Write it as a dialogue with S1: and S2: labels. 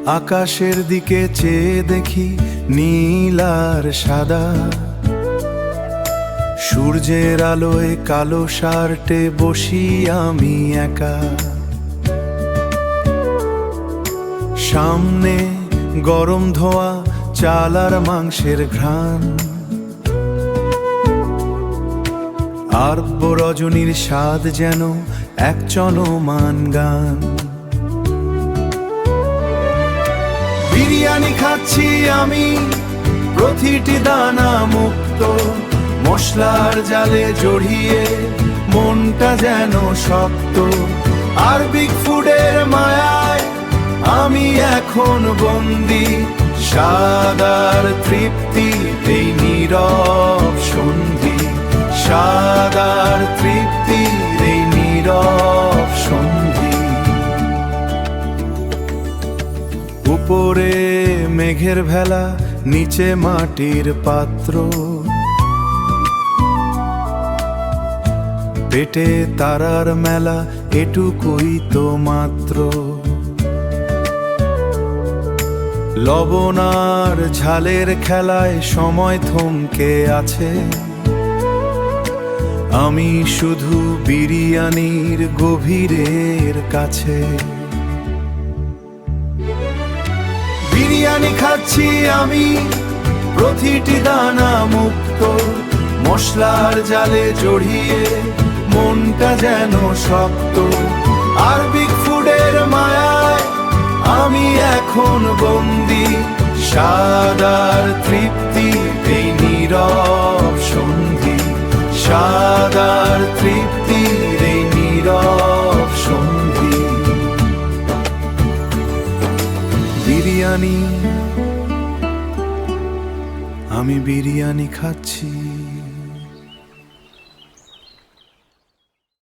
S1: আকাশের দিকে চেয়ে দেখি নীল আর সাদা, সূর্যের আলোয় কালো শার্টে বসি আমি একা। সামনে গরম ধোয়া চাল আর মাংসের ঘ্রাণ, আরব্য রজনীর স্বাদ যেন এক চলমান গান। বিরিয়ানি খাচ্ছি আমি, প্রতিটি দানা মুক্ত, মশলার জালে জড়িয়ে মনটা যেন শক্ত। আরবিক ফুডের মায়ায় আমি এখন বন্দি, স্বাদ আর তৃপ্তি এই নীরব সন্ধি, স্বাদ আর তৃপ্তি এই নীরব সন্ধি। উপরে মেঘের ভেলা, নিচে মাটির পাত্র, পেটে তারার মেলা, এটুকুই তো মাত্র। লবণ আর ঝালের খেলায় সময় থমকে আছে, আমি শুধু বিরিয়ানির গভীরের কাছে। বিরিয়ানি খাচ্ছি আমি, প্রতিটি দানা মুক্ত, মশলার জালে জড়িয়ে মনটা যেন শক্ত। আরবিক ফুডের মায়ায় আমি এখন বন্দি, স্বাদ আর তৃপ্তি এই নীরব সন্ধি, স্বাদ আর তৃপ্তি এই নীরব সন্ধি। বিরিয়ানি, আমি বিরিয়ানি খাচ্ছি।